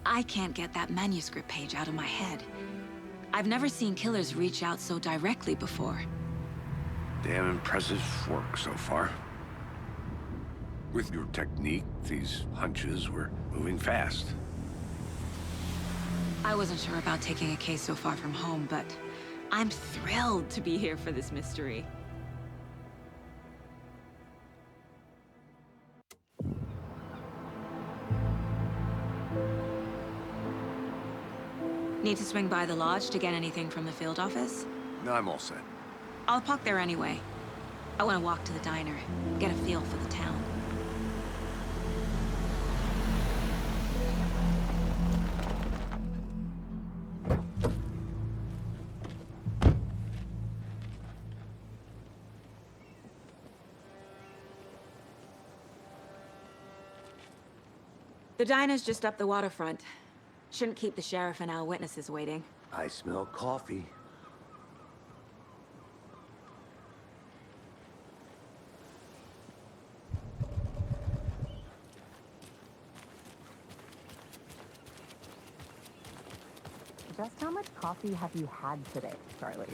I can't get that manuscript page out of my head. I've never seen killers reach out so directly before. Damn impressive work so far. With your technique, these hunches were moving fast. I wasn't sure about taking a case so far from home, but I'm thrilled to be here for this mystery. Need to swing by the lodge to get anything from the field office? No, I'm all set. I'll park there anyway. I want to walk to the diner, get a feel for the town. The diner's just up the waterfront. Shouldn't keep the sheriff and our witnesses waiting. I smell coffee. Just how much coffee have you had today, Charlie?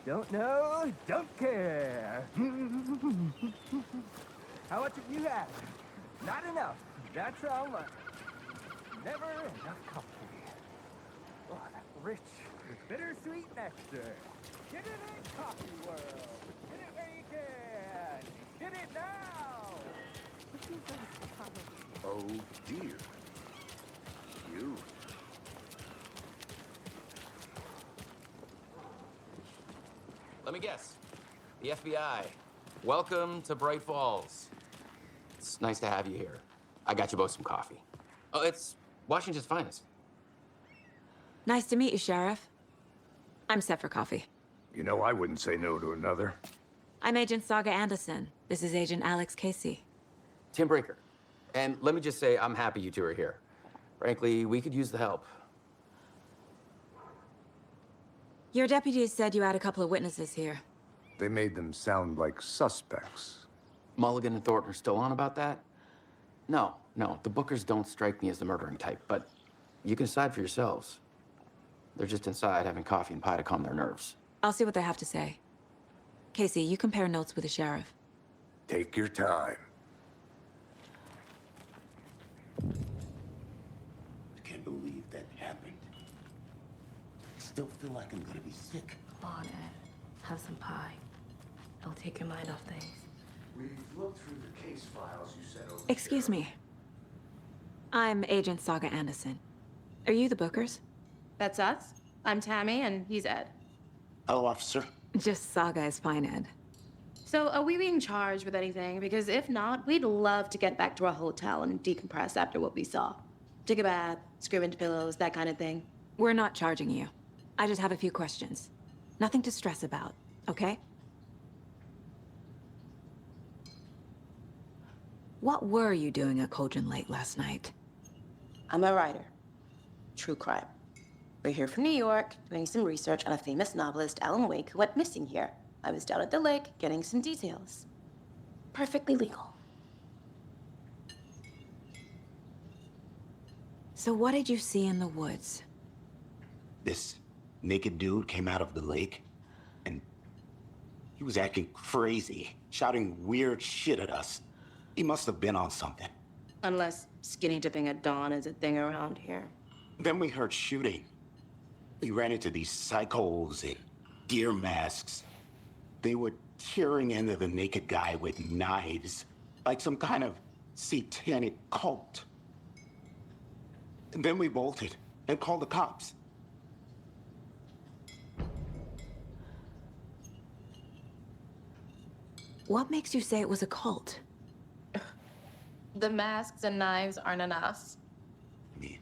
Don't know, don't care. How much have you had? Not enough. That's how much. Never enough coffee. Oh, that rich, bittersweet nectar. Get it in, coffee world. Get it where you can. Get it now. Oh, dear. You. Let me guess. The FBI. Welcome to Bright Falls. It's nice to have you here. I got you both some coffee. Oh, it's Washington's finest. Nice to meet you, Sheriff. I'm set for coffee. You know, I wouldn't say no to another. I'm Agent Saga Anderson. This is Agent Alex Casey. Tim Breaker. And let me just say, I'm happy you two are here. Frankly, we could use the help. Your deputies said you had a couple of witnesses here. They made them sound like suspects. Mulligan and Thornton are still on about that? No, the Bookers don't strike me as the murdering type, but you can decide for yourselves. They're just inside having coffee and pie to calm their nerves. I'll see what they have to say. Casey, you compare notes with the sheriff. Take your time. I can't believe that happened. I still feel like I'm gonna be sick. Come on, Ed. Have some pie. It'll take your mind off things. We've looked through the case files you sent over. Excuse me. I'm Agent Saga Anderson. Are you the Bookers? That's us. I'm Tammy, and he's Ed. Hello, officer. Just Saga is fine, Ed. So, are we being charged with anything? Because if not, we'd love to get back to our hotel and decompress after what we saw. Take a bath, screw into pillows, that kind of thing. We're not charging you. I just have a few questions. Nothing to stress about, okay? What were you doing at Cauldron Lake last night? I'm a writer. True crime. We're here from New York, doing some research on a famous novelist, Alan Wake, who went missing here. I was down at the lake, getting some details. Perfectly legal. So what did you see in the woods? This naked dude came out of the lake, and he was acting crazy, shouting weird shit at us. He must have been on something. Unless skinny dipping at dawn is a thing around here. Then we heard shooting. We ran into these psychos in deer masks. They were tearing into the naked guy with knives, like some kind of satanic cult. And then we bolted and called the cops. What makes you say it was a cult? The masks and knives aren't enough. I mean,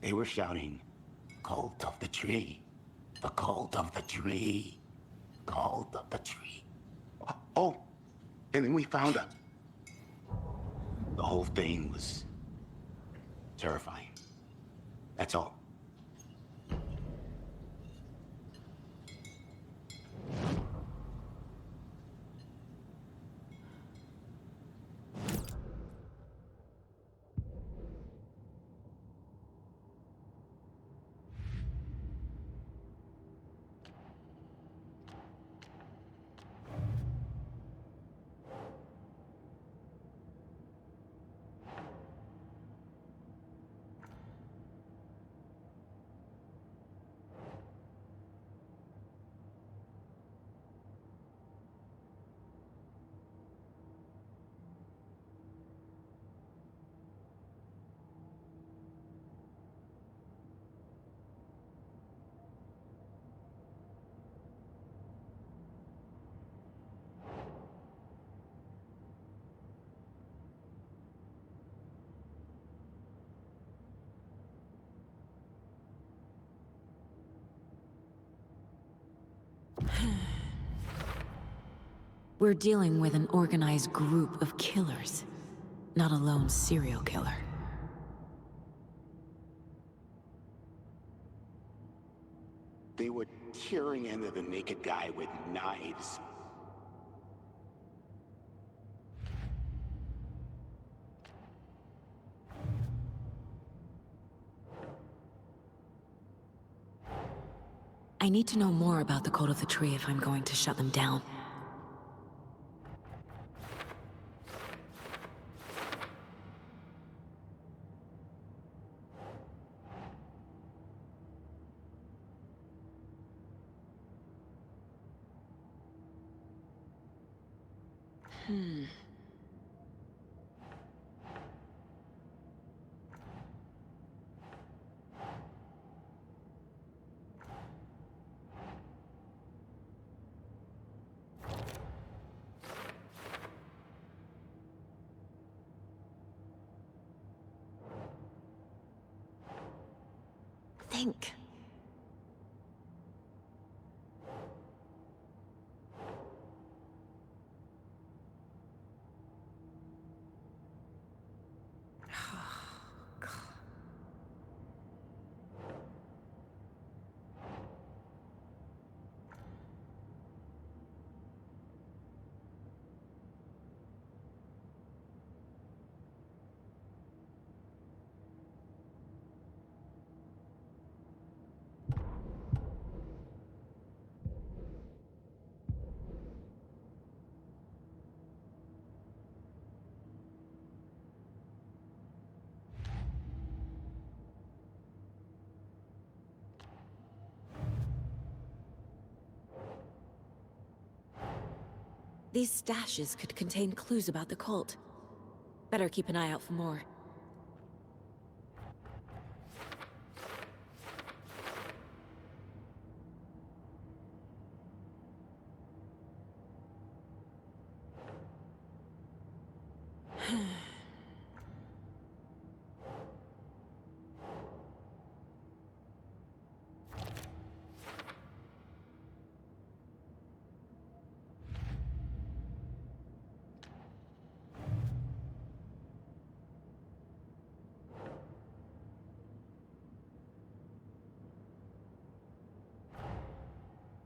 they were shouting, "Cult of the tree, the cult of the tree, cult of the tree." Oh, and then we found out. The whole thing was terrifying. That's all. We're dealing with an organized group of killers, not a lone serial killer. They were tearing into the naked guy with knives. I need to know more about the code of the tree if I'm going to shut them down. Think. These stashes could contain clues about the cult. Better keep an eye out for more.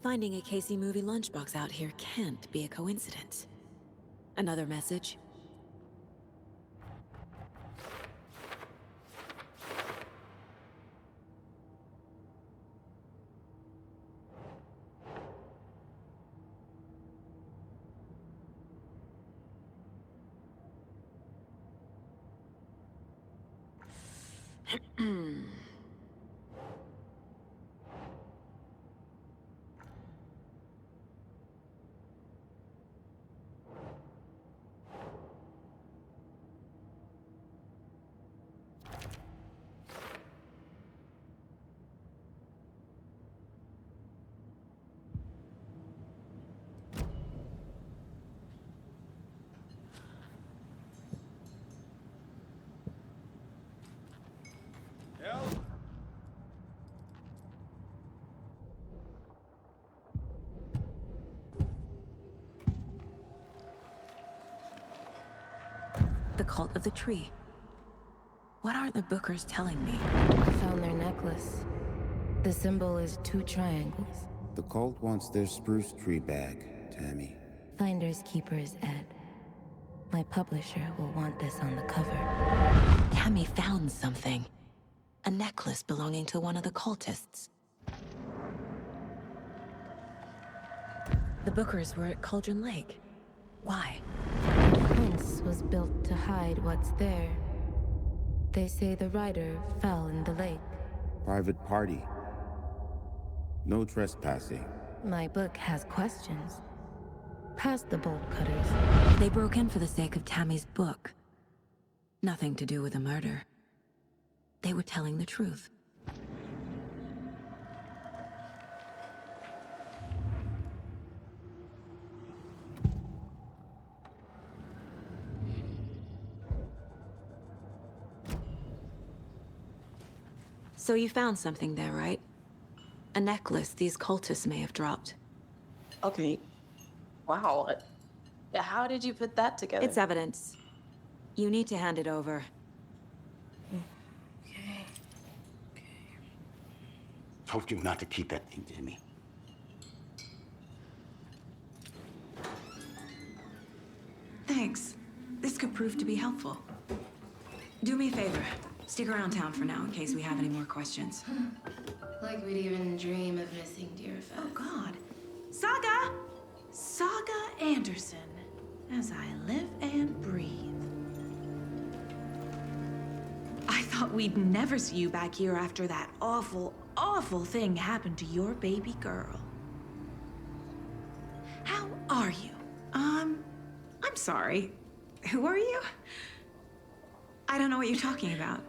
Finding a Casey movie lunchbox out here can't be a coincidence. Another message? The cult of the tree. What are the bookers telling me? I found their necklace. The symbol is 2 triangles. The cult wants their spruce tree back, Tammy. Finders keepers, Ed. My publisher will want this on the cover. Tammy found something. A necklace belonging to one of the cultists. The bookers were at Cauldron Lake. Why? Fence was built to hide what's there. They say the rider fell in the lake. Private party. No trespassing. My book has questions. Past the bolt cutters. They broke in for the sake of Tammy's book. Nothing to do with a murder. They were telling the truth. So you found something there, right? A necklace these cultists may have dropped. Okay. Wow. Yeah, how did you put that together? It's evidence. You need to hand it over. Okay. Told you not to keep that thing to me. Thanks. This could prove to be helpful. Do me a favor. Stick around town for now in case we have any more questions. Like we'd even dream of missing dear Fez. Oh, God. Saga! Saga Anderson. As I live and breathe. I thought we'd never see you back here after that awful, awful thing happened to your baby girl. How are you? I'm sorry. Who are you? I don't know what you're talking about.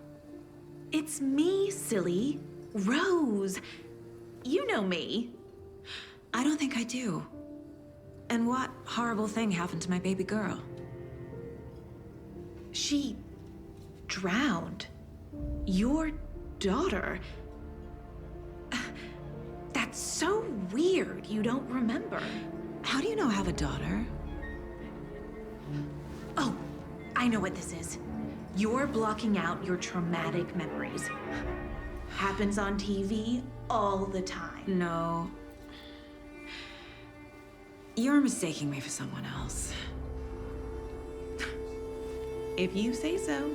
It's me, silly. Rose. You know me. I don't think I do. And what horrible thing happened to my baby girl? She drowned. Your daughter. That's so weird you don't remember. How do you know I have a daughter? Oh, I know what this is. You're blocking out your traumatic memories. Happens on TV all the time. No. You're mistaking me for someone else. If you say so.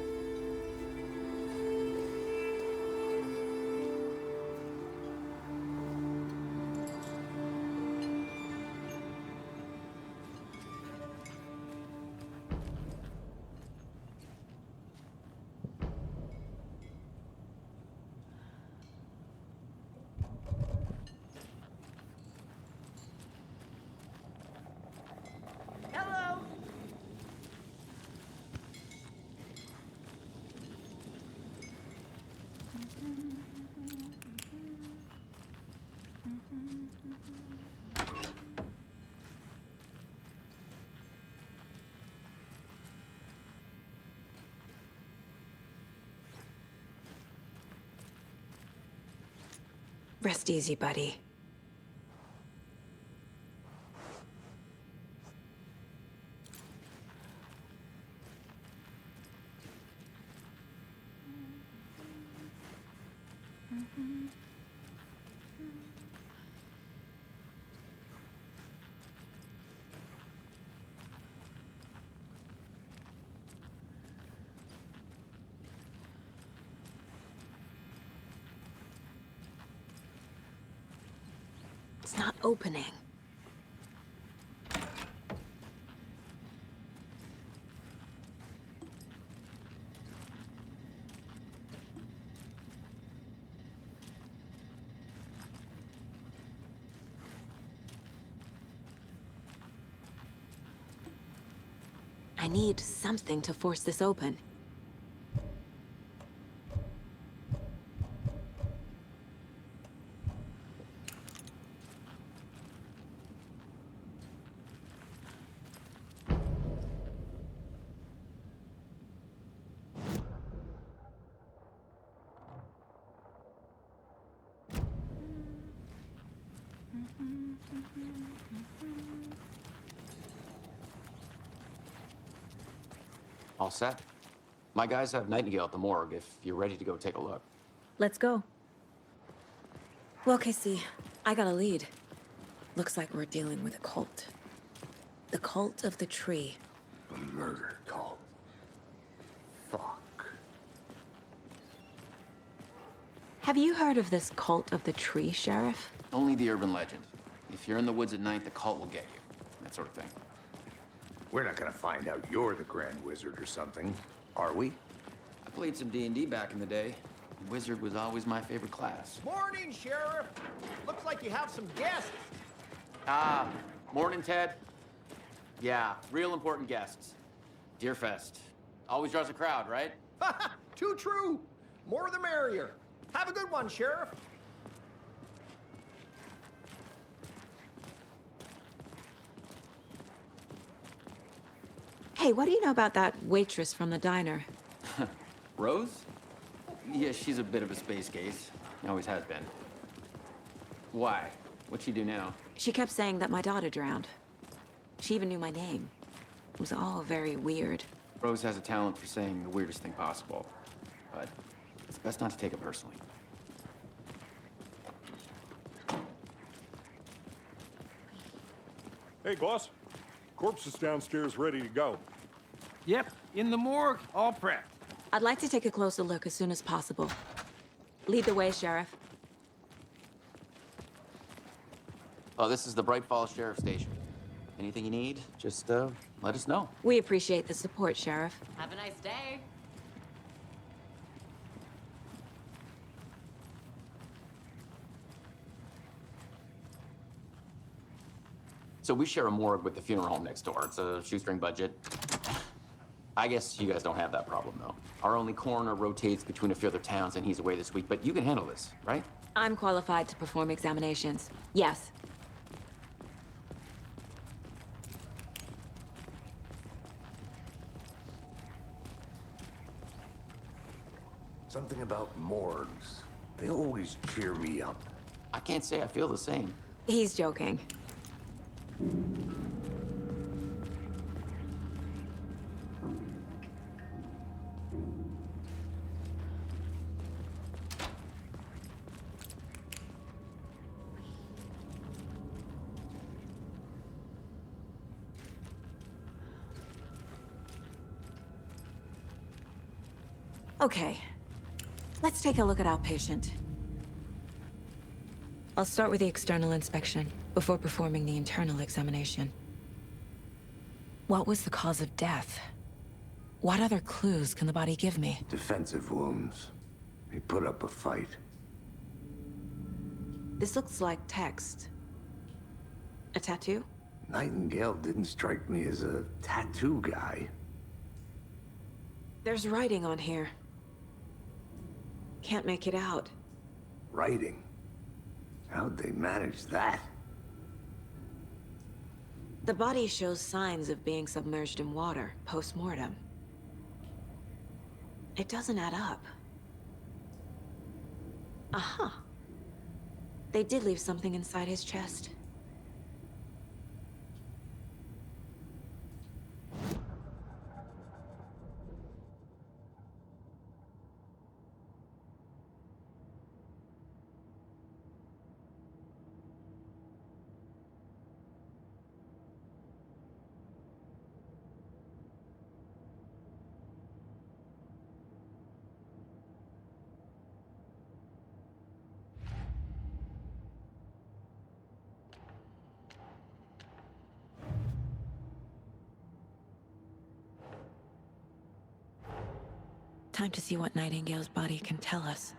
Hello. Rest easy, buddy. It's not opening. I need something to force this open. All set. My guys have Nightingale at the morgue if you're ready to go take a look. Let's go. Well, Casey, I got a lead. Looks like we're dealing with a cult. The cult of the tree. A murder cult. Fuck. Have you heard of this cult of the tree, Sheriff? Only the urban legend. If you're in the woods at night, the cult will get you. That sort of thing. We're not gonna find out you're the Grand Wizard or something, are we? I played some D&D back in the day. Wizard was always my favorite class. Morning, Sheriff. Looks like you have some guests. Ah, morning, Ted. Yeah, real important guests. Deerfest. Always draws a crowd, right? Too true. More the merrier. Have a good one, Sheriff. Hey, what do you know about that waitress from the diner? Rose? Yeah, she's a bit of a space case. Always has been. Why? What'd she do now? She kept saying that my daughter drowned. She even knew my name. was all very weird. Rose has a talent for saying the weirdest thing possible, but it's best not to take it personally. Hey, boss. Corpse is downstairs ready to go. Yep, in the morgue, all prepped. I'd like to take a closer look as soon as possible. Lead the way, Sheriff. Oh, this is the Bright Falls Sheriff Station. Anything you need, just let us know. We appreciate the support, Sheriff. Have a nice day. So we share a morgue with the funeral home next door. It's a shoestring budget. I guess you guys don't have that problem, though. Our only coroner rotates between a few other towns, and he's away this week, but you can handle this, right? I'm qualified to perform examinations. Yes. Something about morgues. They always cheer me up. I can't say I feel the same. He's joking. Okay, let's take a look at our patient. I'll start with the external inspection before performing the internal examination. What was the cause of death? What other clues can the body give me? Defensive wounds. He put up a fight. This looks like text. A tattoo? Nightingale didn't strike me as a tattoo guy. There's writing on here. Can't make it out. Writing? How'd they manage that? The body shows signs of being submerged in water, post-mortem. It doesn't add up. Aha. They did leave something inside his chest. Time to see what Nightingale's body can tell us.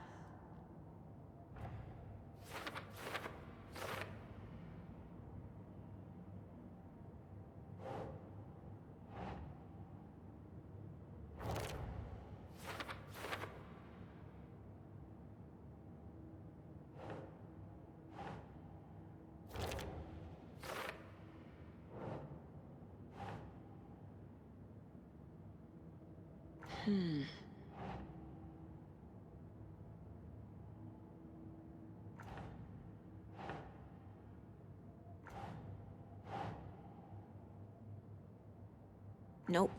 Nope.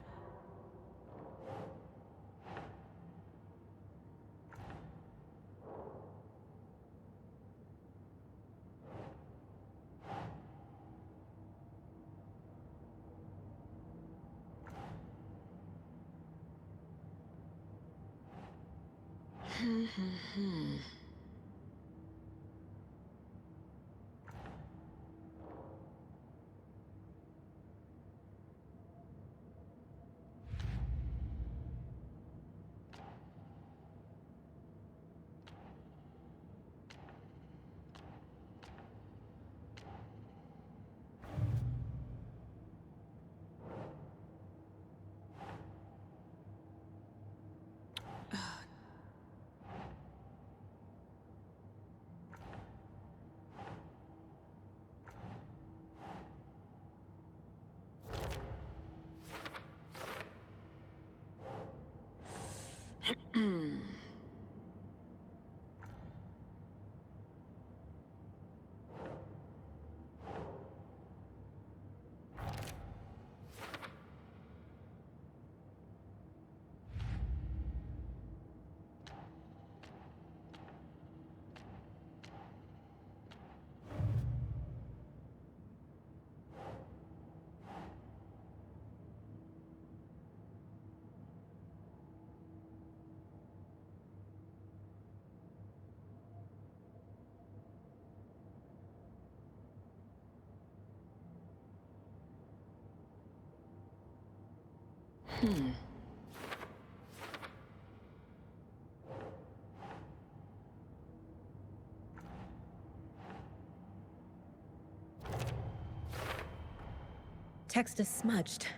Text is smudged.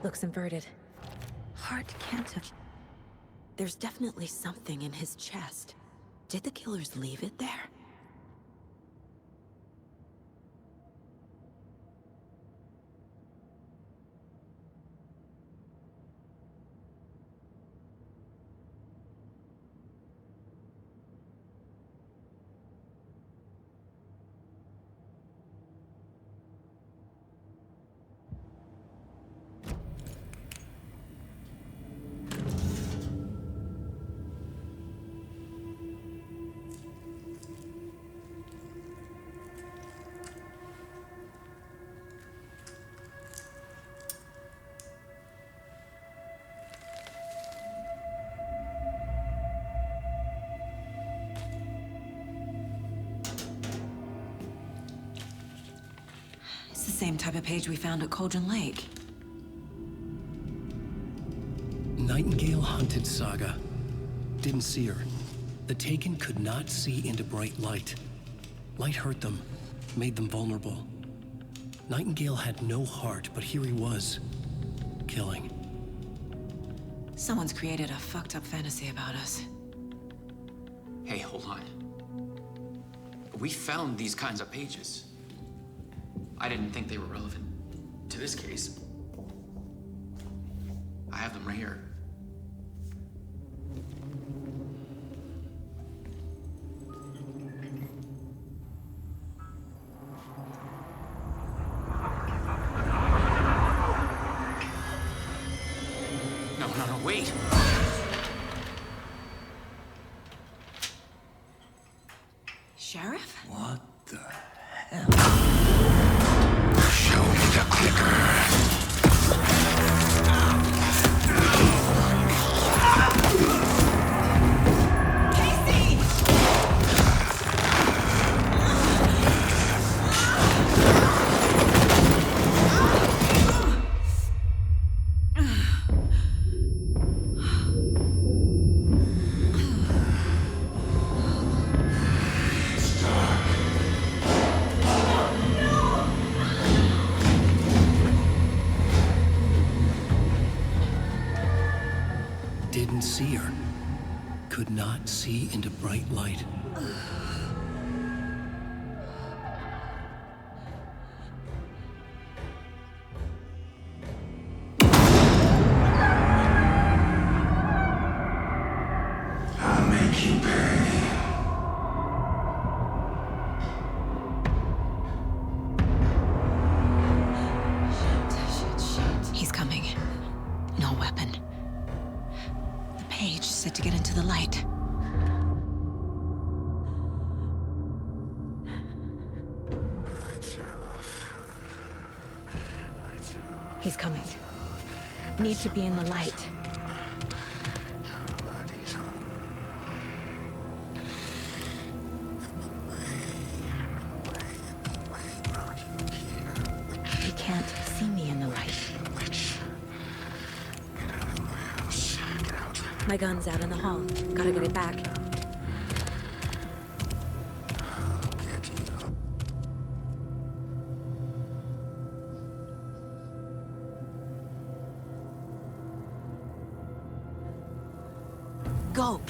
Looks inverted. Heart can't have... There's definitely something in his chest. Did the killers leave it there? It's the same type of page we found at Cauldron Lake. Nightingale hunted Saga. Didn't see her. The Taken could not see into bright light. Light hurt them, made them vulnerable. Nightingale had no heart, but here he was, killing. Someone's created a fucked up fantasy about us. Hey, hold on. We found these kinds of pages. I didn't think they were relevant to this case. I have them right here. No, wait! Sheriff? What the hell? Show me the clicker. Didn't see her. Could not see into bright light. I'll make you pay. Shit. He's coming. No weapon. The page said to get into the light. He's coming. Need to be in the light. He can't see me in the light. My gun's out in the hall. Gotta get it back. Go!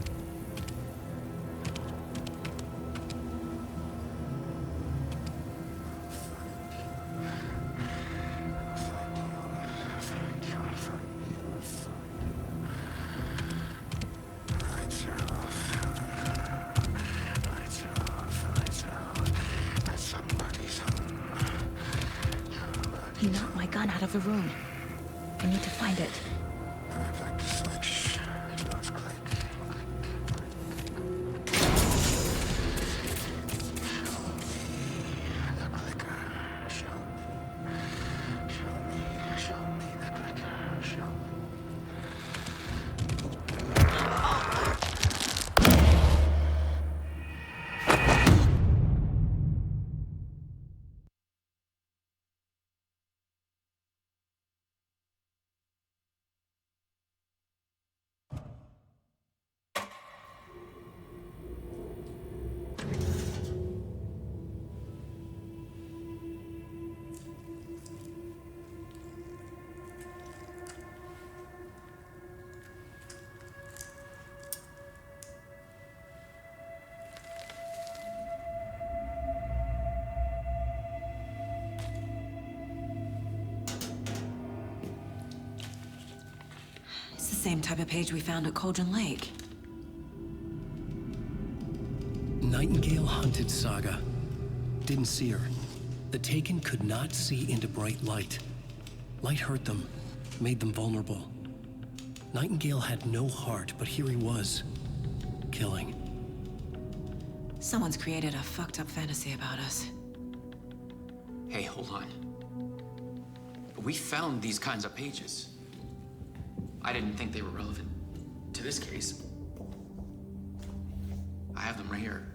He knocked my gun out of the room. I need to find it. same type of page we found at Cauldron Lake. Nightingale hunted Saga. Didn't see her. The Taken could not see into bright light. Light hurt them, made them vulnerable. Nightingale had no heart, but here he was, killing. Someone's created a fucked up fantasy about us. Hey, hold on. We found these kinds of pages. I didn't think they were relevant to this case. I have them right here.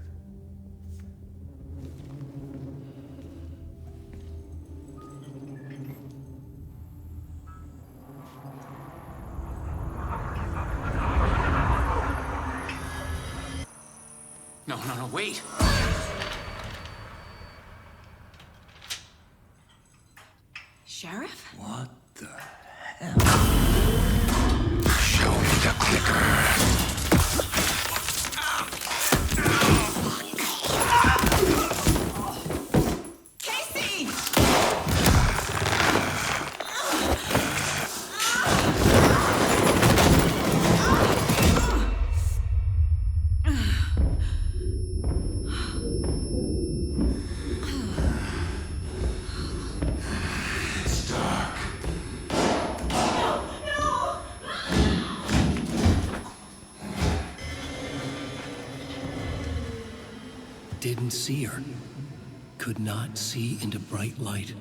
No, wait! Sheriff? What the hell? Show me the clicker. Didn't see her. Could not see into bright light.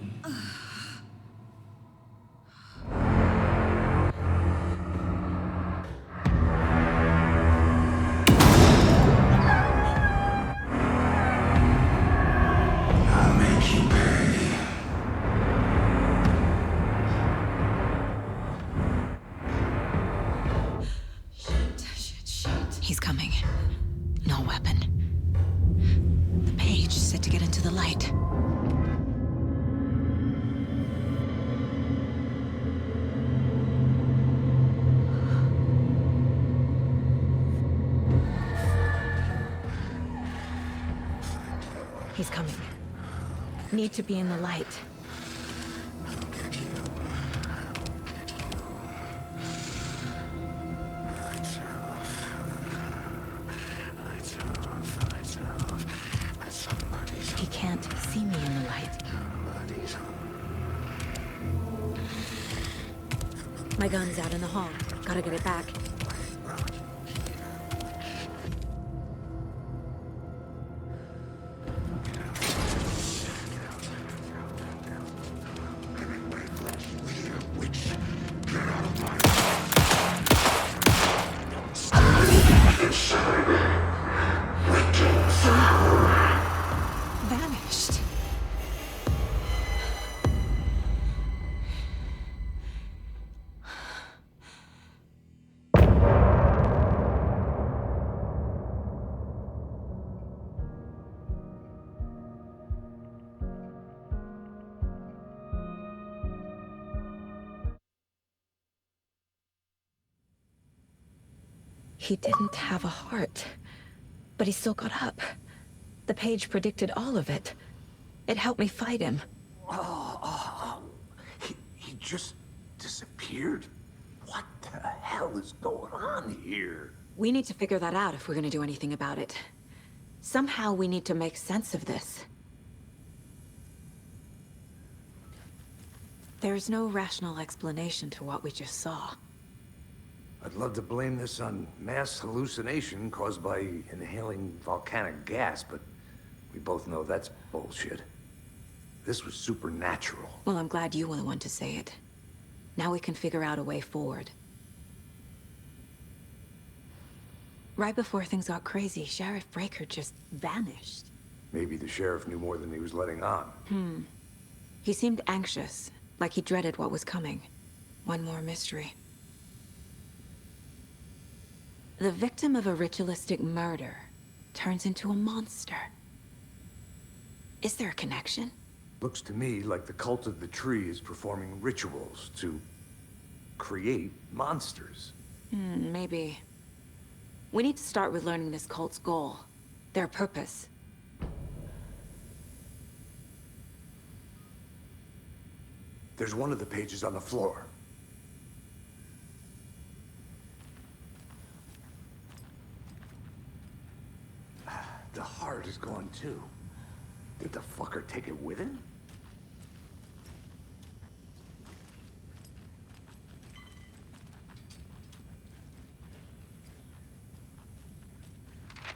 I'll make you pay. Shit. He's coming. No weapon. The page set to get into the light. He's coming. Need to be in the light. He can't see me in the light. My gun's out in the hall. Gotta get it back. Vanished. He didn't have a heart, but he still got up. The page predicted all of it. It helped me fight him. He just disappeared? What the hell is going on here? We need to figure that out if we're gonna do anything about it. Somehow we need to make sense of this. There's no rational explanation to what we just saw. I'd love to blame this on mass hallucination caused by inhaling volcanic gas, but we both know that's bullshit. This was supernatural. Well, I'm glad you were the one to say it. Now we can figure out a way forward. Right before things got crazy, Sheriff Breaker just vanished. Maybe the sheriff knew more than he was letting on. He seemed anxious, like he dreaded what was coming. One more mystery. The victim of a ritualistic murder turns into a monster. Is there a connection? Looks to me like the cult of the tree is performing rituals to create monsters. Maybe. We need to start with learning this cult's goal, their purpose. There's one of the pages on the floor. The heart is gone too. Did the fucker take it with him?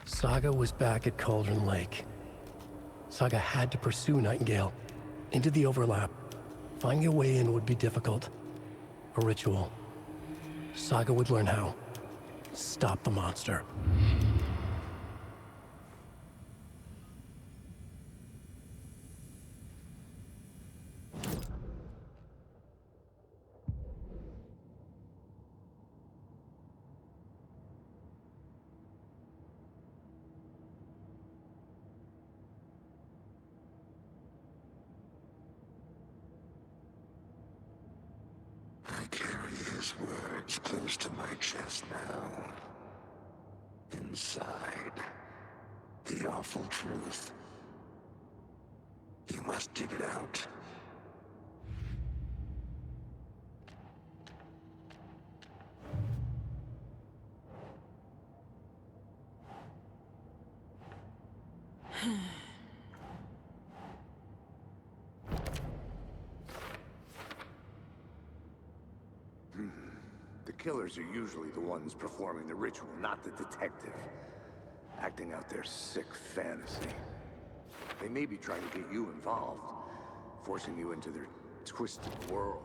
Saga was back at Cauldron Lake. Saga had to pursue Nightingale into the overlap. Finding a way in would be difficult. A ritual. Saga would learn how. Stop the monster. I carry his words close to my chest now. Inside, the awful truth. You must dig it out. The killers are usually the ones performing the ritual, not the detective. Acting out their sick fantasy. They may be trying to get you involved, forcing you into their twisted world.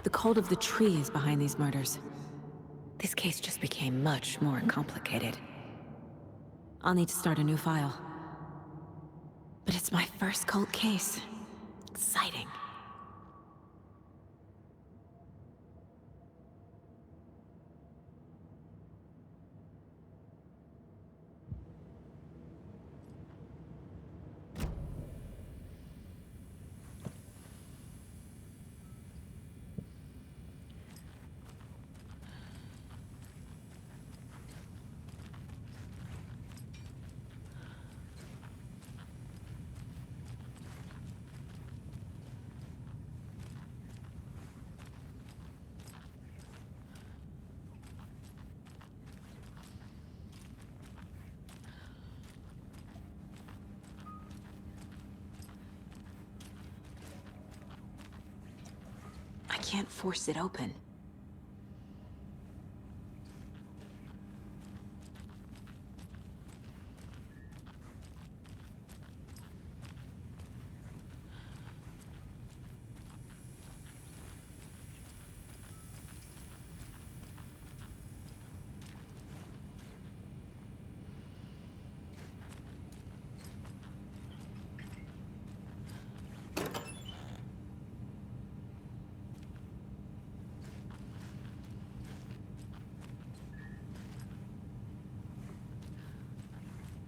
The cult of the tree is behind these murders. This case just became much more complicated. I'll need to start a new file. But it's my first cult case. Exciting. I can't force it open.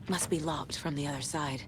Must be locked from the other side.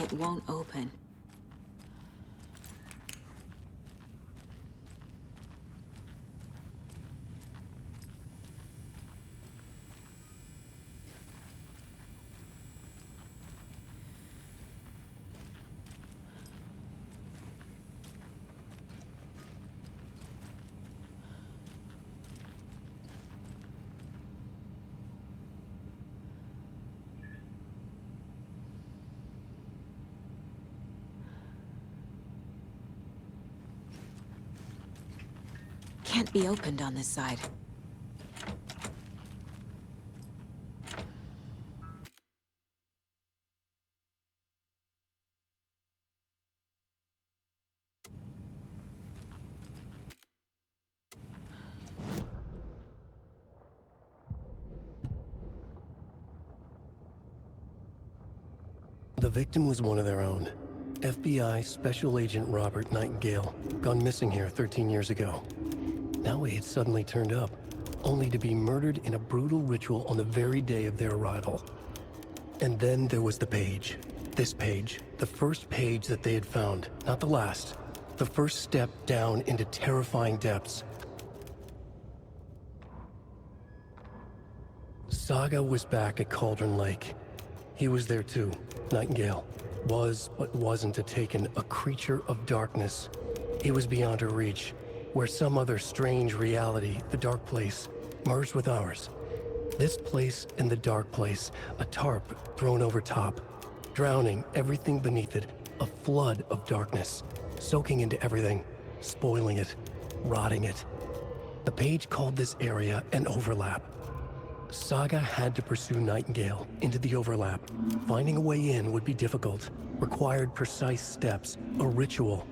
It won't open. Can't be opened on this side. The victim was one of their own. FBI Special Agent Robert Nightingale, gone missing here 13 years ago. Now he had suddenly turned up, only to be murdered in a brutal ritual on the very day of their arrival. And then there was the page. This page, the first page that they had found, not the last. The first step down into terrifying depths. Saga was back at Cauldron Lake. He was there too, Nightingale. Was, but wasn't a Taken, a creature of darkness. He was beyond her reach, where some other strange reality, the dark place, merged with ours. This place and the dark place, a tarp thrown over top, drowning everything beneath it, a flood of darkness, soaking into everything, spoiling it, rotting it. The page called this area an overlap. Saga had to pursue Nightingale into the overlap. Finding a way in would be difficult, required precise steps, a ritual.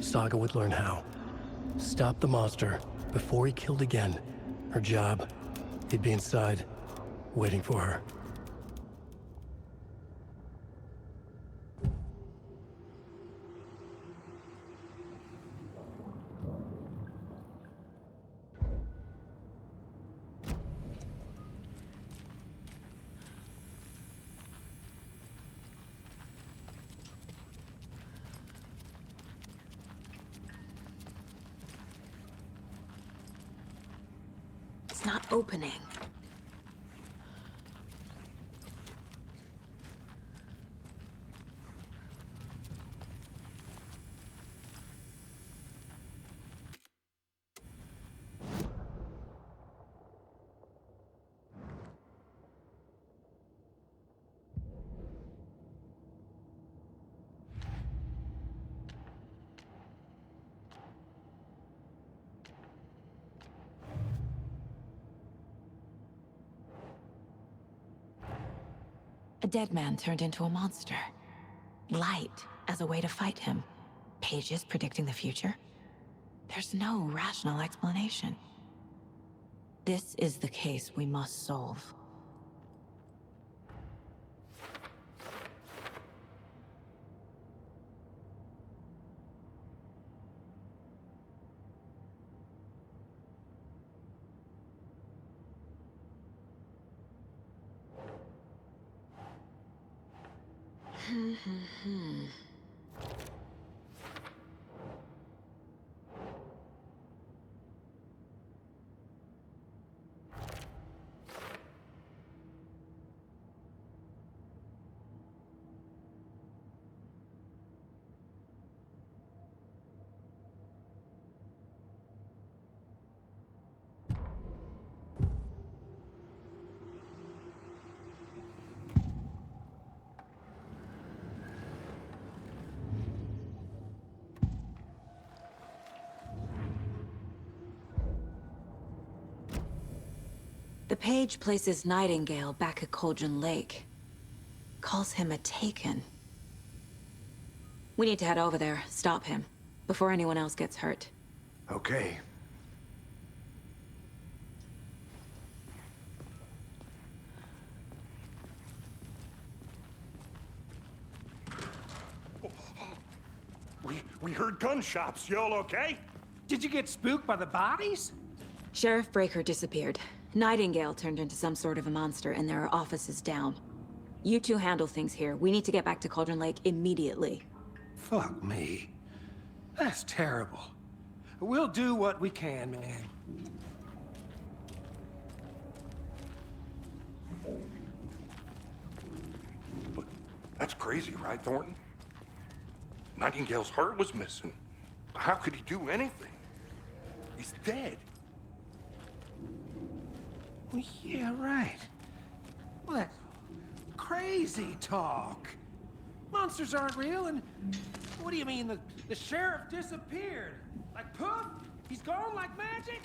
Saga would learn how. Stop the monster before he killed again. Her job. He'd be inside, waiting for her. It's not opening. A dead man turned into a monster. Light as a way to fight him. Pages predicting the future. There's no rational explanation. This is the case we must solve. The page places Nightingale back at Cauldron Lake. Calls him a Taken. We need to head over there, stop him, before anyone else gets hurt. Okay. We heard gunshots. Y'all okay? Did you get spooked by the bodies? Sheriff Breaker disappeared. Nightingale turned into some sort of a monster, and there are offices down. You two handle things here. We need to get back to Cauldron Lake immediately. Fuck me. That's terrible. We'll do what we can, man. But that's crazy, right, Thornton? Nightingale's heart was missing. How could he do anything? He's dead. Well, yeah, right. Well, that's crazy talk. Monsters aren't real, and what do you mean? The sheriff disappeared? Like poof? He's gone like magic?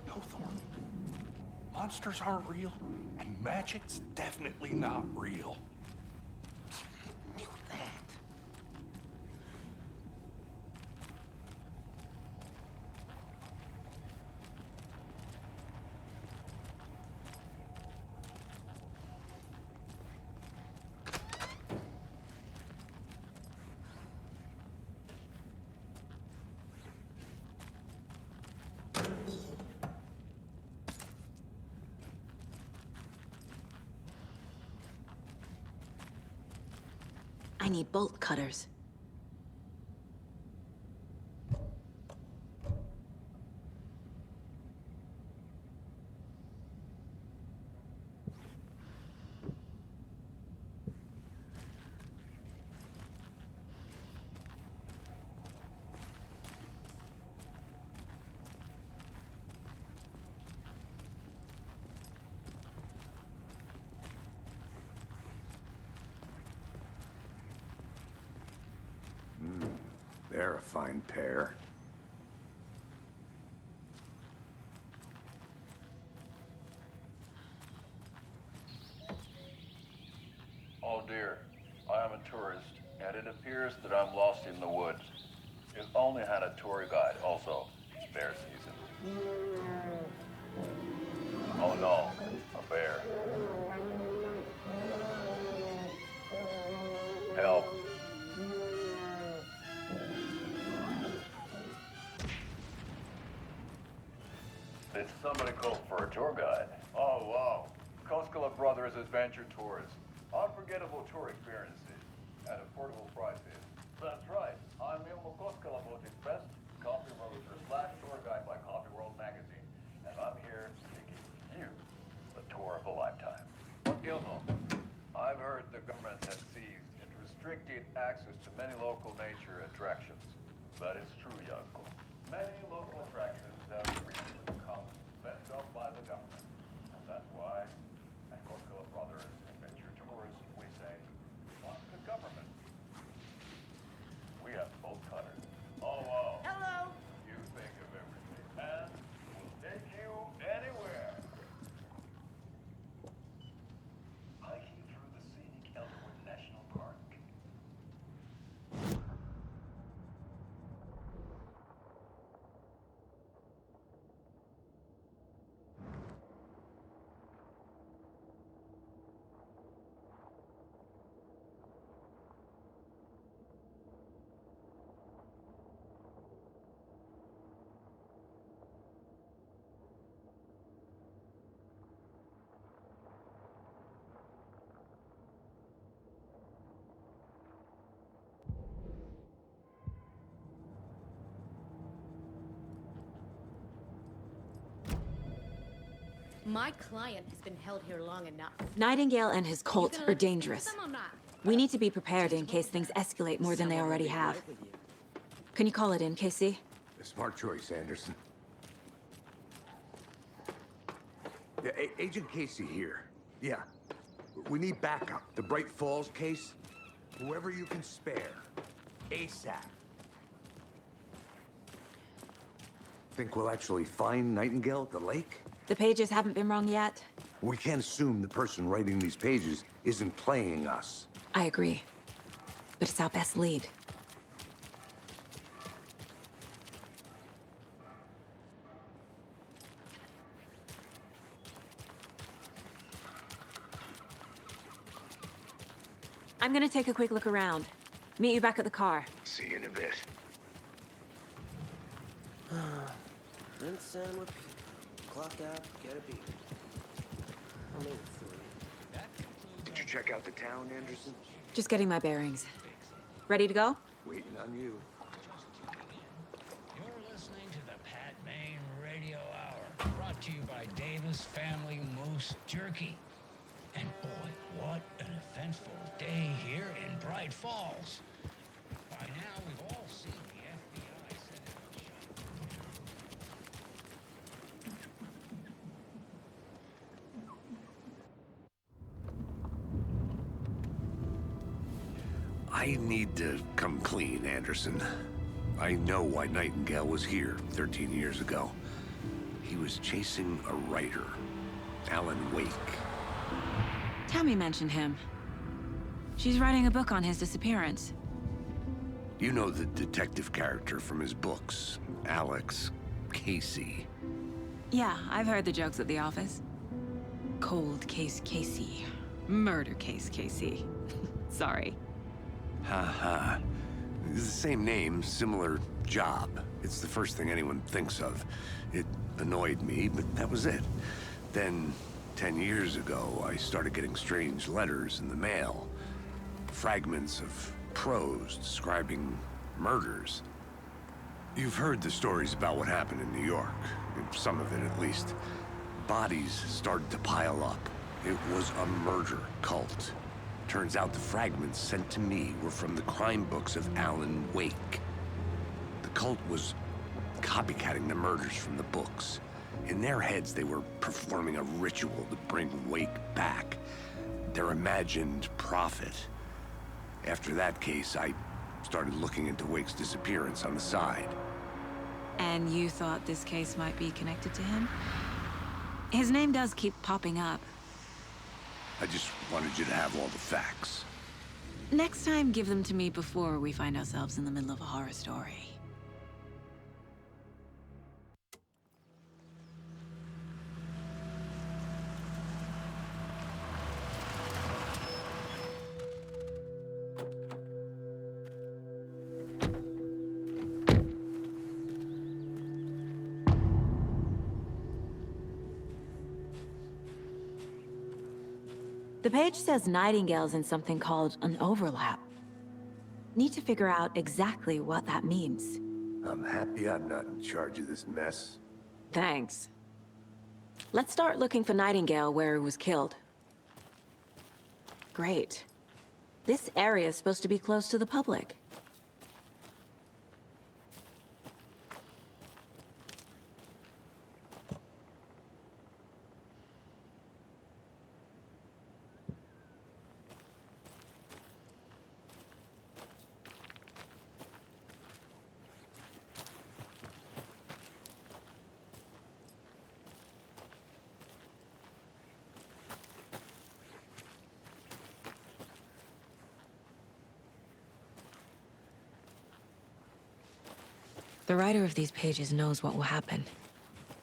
No, Thornton. Monsters aren't real, and magic's definitely not real. Knew that. I need bolt cutters. They're a fine pair. Oh dear, I am a tourist, and it appears that I'm lost in the woods. If only had a tour guide also. It's bear season. Oh no, a bear. Help. Did somebody call for a tour guide? Oh wow, Koskela Brothers Adventure Tours. Unforgettable tour experiences at affordable prices. That's right. I'm Ilmo Koskela Botic's best coffee roaster / tour guide by Coffee World magazine. And I'm here to give you the tour of a lifetime. Ilmo, I've heard the government has seized and restricted access to many local nature attractions. That is true, Yanko. Many local attractions have recently become fenced up by the government. And that's why at Koskela Brothers Adventure Tours, we say, fuck the government. We have both cutters. Oh, wow. Hello. You think of everything. And we'll take you anywhere. Hiking through the scenic Elderwood National Park. My client has been held here long enough. Nightingale and his cult are dangerous. Some or not? We need to be prepared in case things escalate more than they already have. Can you call it in, KC? A smart choice, Anderson. Yeah, Agent Casey here. Yeah. We need backup. The Bright Falls case. Whoever you can spare. ASAP. Think we'll actually find Nightingale at the lake? The pages haven't been wrong yet. We can't assume the person writing these pages isn't playing us. I agree. But it's our best lead. I'm gonna take a quick look around. Meet you back at the car. See you in a bit. Rinse and repeat. Clock out, get a beat. I'll leave it for you. Did you check out the town, Anderson? Just getting my bearings. Ready to go? Waiting on you. You're listening to the Pat Maine Radio Hour, brought to you by Davis Family Moose Jerky. And boy, what an eventful day here in Bright Falls. By now, we've all seen the FBI set it up. I need to come clean, Anderson. I know why Nightingale was here 13 years ago. He was chasing a writer, Alan Wake. Tammy mentioned him. She's writing a book on his disappearance. You know the detective character from his books, Alex Casey. Yeah, I've heard the jokes at the office. Cold case Casey. Murder case Casey. Sorry. Ha ha. It's the same name, similar job. It's the first thing anyone thinks of. It annoyed me, but that was it. Then, 10 years ago, I started getting strange letters in the mail. Fragments of prose describing murders. You've heard the stories about what happened in New York. Some of it, at least. Bodies started to pile up. It was a murder cult. Turns out the fragments sent to me were from the crime books of Alan Wake. The cult was copycatting the murders from the books. In their heads, they were performing a ritual to bring Wake back. Their imagined prophet. After that case, I started looking into Wake's disappearance on the side. And you thought this case might be connected to him? His name does keep popping up. I just wanted you to have all the facts. Next time, give them to me before we find ourselves in the middle of a horror story. The page says Nightingale's in something called an overlap. Need to figure out exactly what that means. I'm happy I'm not in charge of this mess. Thanks. Let's start looking for Nightingale where he was killed. Great. This area is supposed to be close to the public. The writer of these pages knows what will happen.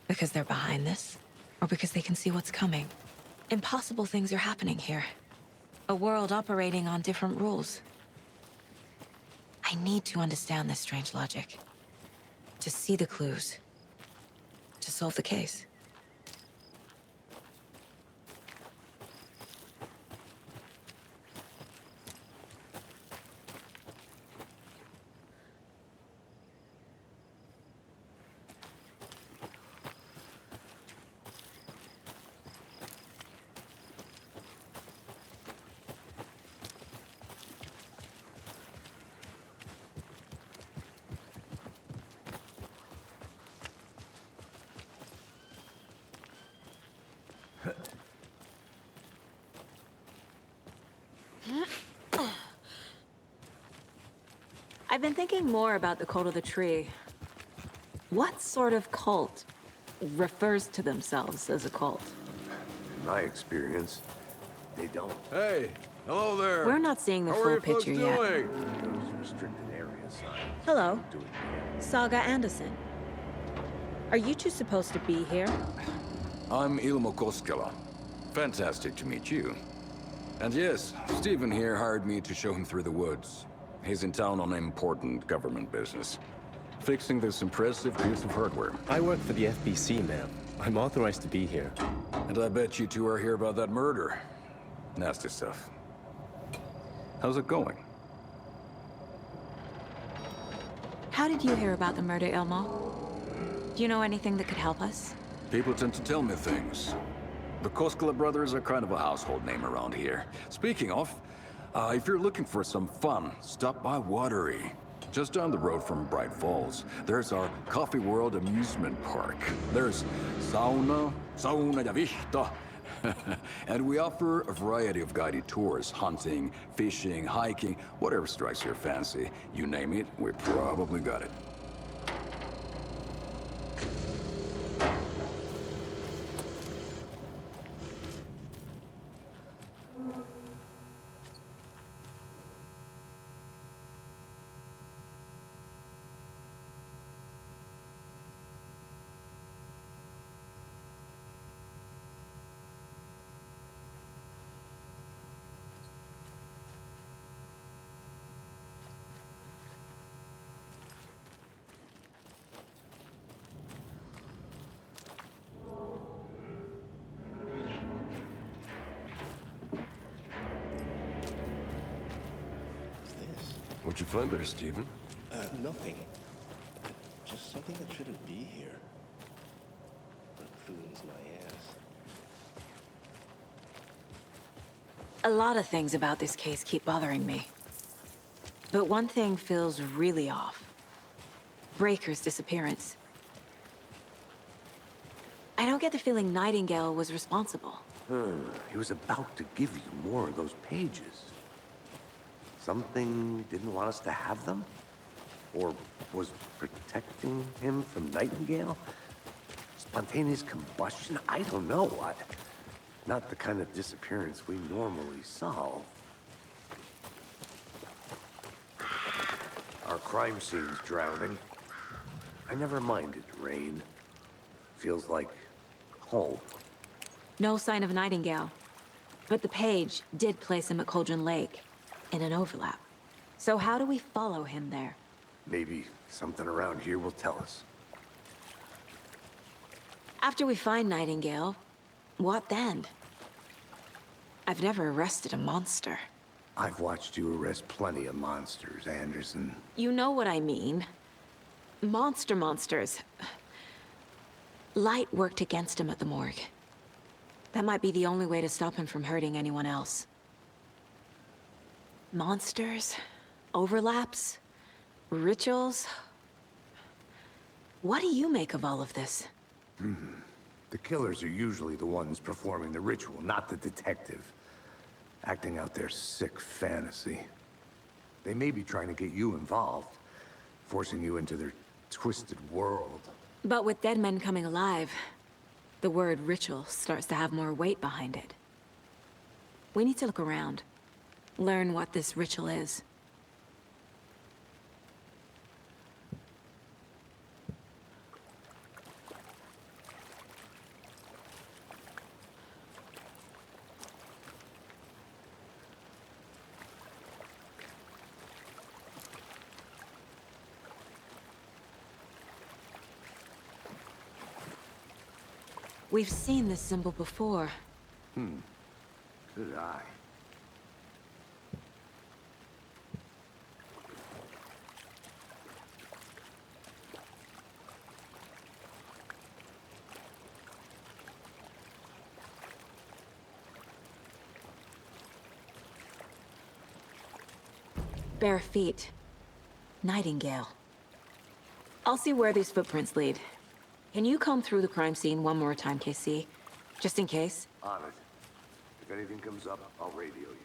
Because they're behind this, or because they can see what's coming. Impossible things are happening here. A world operating on different rules. I need to understand this strange logic. To see the clues. To solve the case. I've been thinking more about the cult of the tree. What sort of cult refers to themselves as a cult? In my experience, they don't. Hey, hello there. We're not seeing the How are full you folks picture yet. doing? Those restricted area signs. Hello, Saga Anderson. Are you two supposed to be here? I'm Ilmo Koskela. Fantastic to meet you. And yes, Stephen here hired me to show him through the woods. He's in town on important government business. fixing this impressive piece of hardware. I work for the FBC, ma'am. I'm authorized to be here. And I bet you two are here about that murder. Nasty stuff. How's it going? How did you hear about the murder, Ilmo? Do you know anything that could help us? People tend to tell me things. The Koskela brothers are kind of a household name around here. Speaking of, if you're looking for some fun, stop by Watery. Just down the road from Bright Falls, there's our Coffee World amusement park. There's sauna ja vihta. And we offer a variety of guided tours, hunting, fishing, hiking, whatever strikes your fancy. You name it, we probably got it. What'd you find there, Stephen? Nothing. Just something that shouldn't be here. Buffoons my ass. A lot of things about this case keep bothering me. But one thing feels really off. Breaker's disappearance. I don't get the feeling Nightingale was responsible. He was about to give you more of those pages. Something didn't want us to have them? Or was protecting him from Nightingale? Spontaneous combustion? I don't know what. Not the kind of disappearance we normally solve. Our crime scene's drowning. I never minded rain. Feels like home. No sign of Nightingale. But the page did place him at Cauldron Lake, in an overlap. So how do we follow him there? Maybe something around here will tell us. After we find Nightingale, what then? I've never arrested a monster. I've watched you arrest plenty of monsters, Anderson. You know what I mean. Monsters. Light worked against him at the morgue. That might be the only way to stop him from hurting anyone else. Monsters? Overlaps? Rituals? What do you make of all of this? The killers are usually the ones performing the ritual, not the detective. Acting out their sick fantasy. They may be trying to get you involved, forcing you into their twisted world. But with dead men coming alive, the word ritual starts to have more weight behind it. We need to look around. Learn what this ritual is. We've seen this symbol before. Good eye. Bare feet. Nightingale. I'll see where these footprints lead. Can you comb through the crime scene one more time, KC? Just in case? On it. If anything comes up, I'll radio you.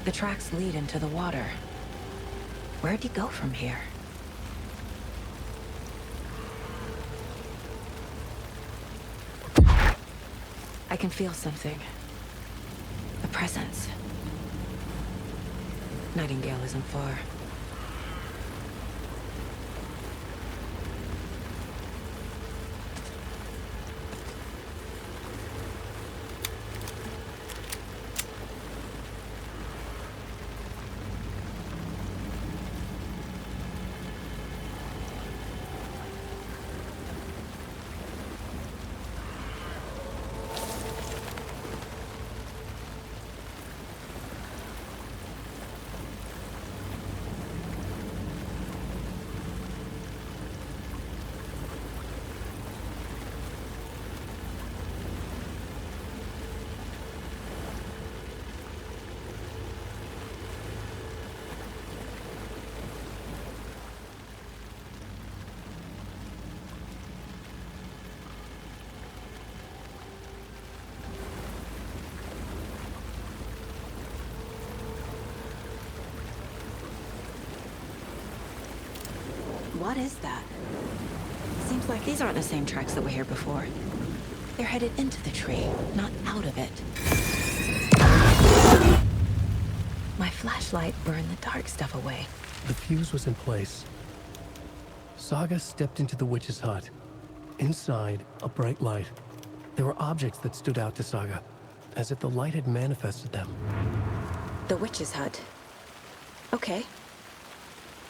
The tracks lead into the water. Where'd he go from here? I can feel something. A presence. Nightingale isn't far. What is that? Seems like these aren't the same tracks that were here before. They're headed into the tree, not out of it. My flashlight burned the dark stuff away. The fuse was in place. Saga stepped into the witch's hut. Inside, a bright light. There were objects that stood out to Saga, as if the light had manifested them. The witch's hut. Okay.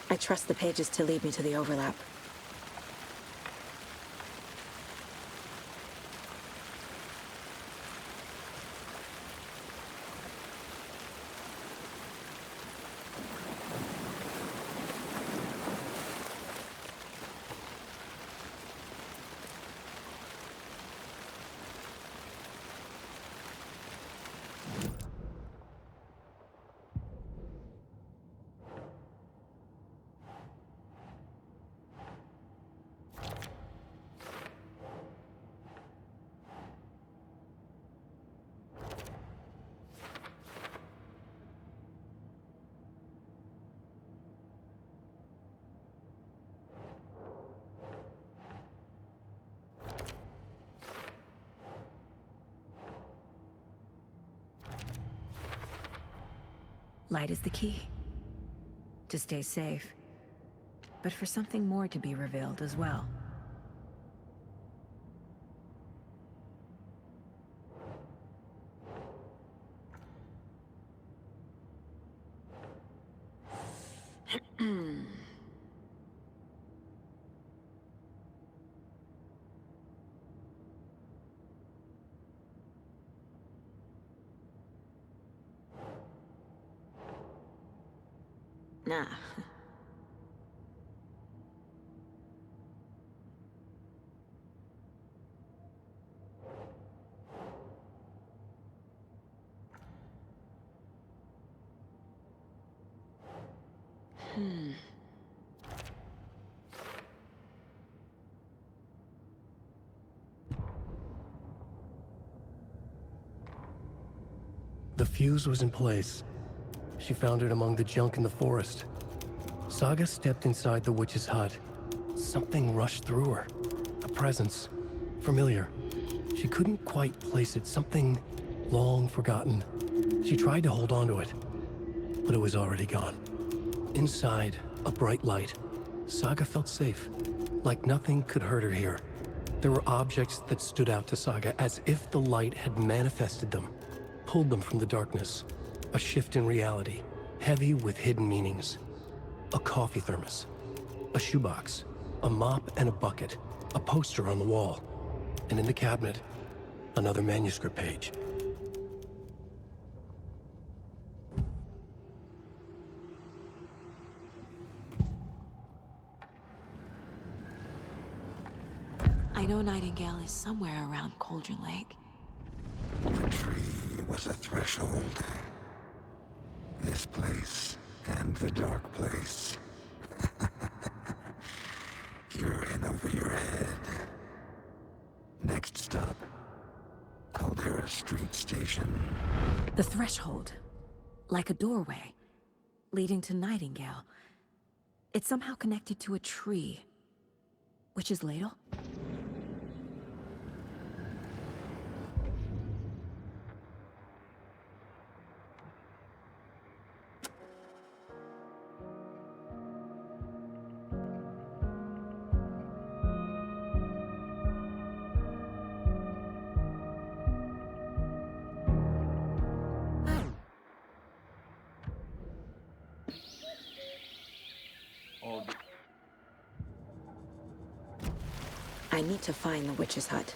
I trust the pages to lead me to the overlap. Light is the key. To stay safe. But for something more to be revealed as well. Nah. The fuse was in place. She found it among the junk in the forest. Saga stepped inside the witch's hut. Something rushed through her. A presence. Familiar. She couldn't quite place it. Something long forgotten. She tried to hold on to it, but it was already gone. Inside, a bright light. Saga felt safe. Like nothing could hurt her here. There were objects that stood out to Saga as if the light had manifested them, pulled them from the darkness. A shift in reality, heavy with hidden meanings. A coffee thermos, a shoebox, a mop and a bucket, a poster on the wall, and in the cabinet, another manuscript page. I know Nightingale is somewhere around Cauldron Lake. The tree was a threshold. This place and the dark place. You're in over your head. Next stop, Caldera Street Station. The threshold. Like a doorway, leading to Nightingale. It's somehow connected to a tree. Witch's ladle? I need to find the witch's hut.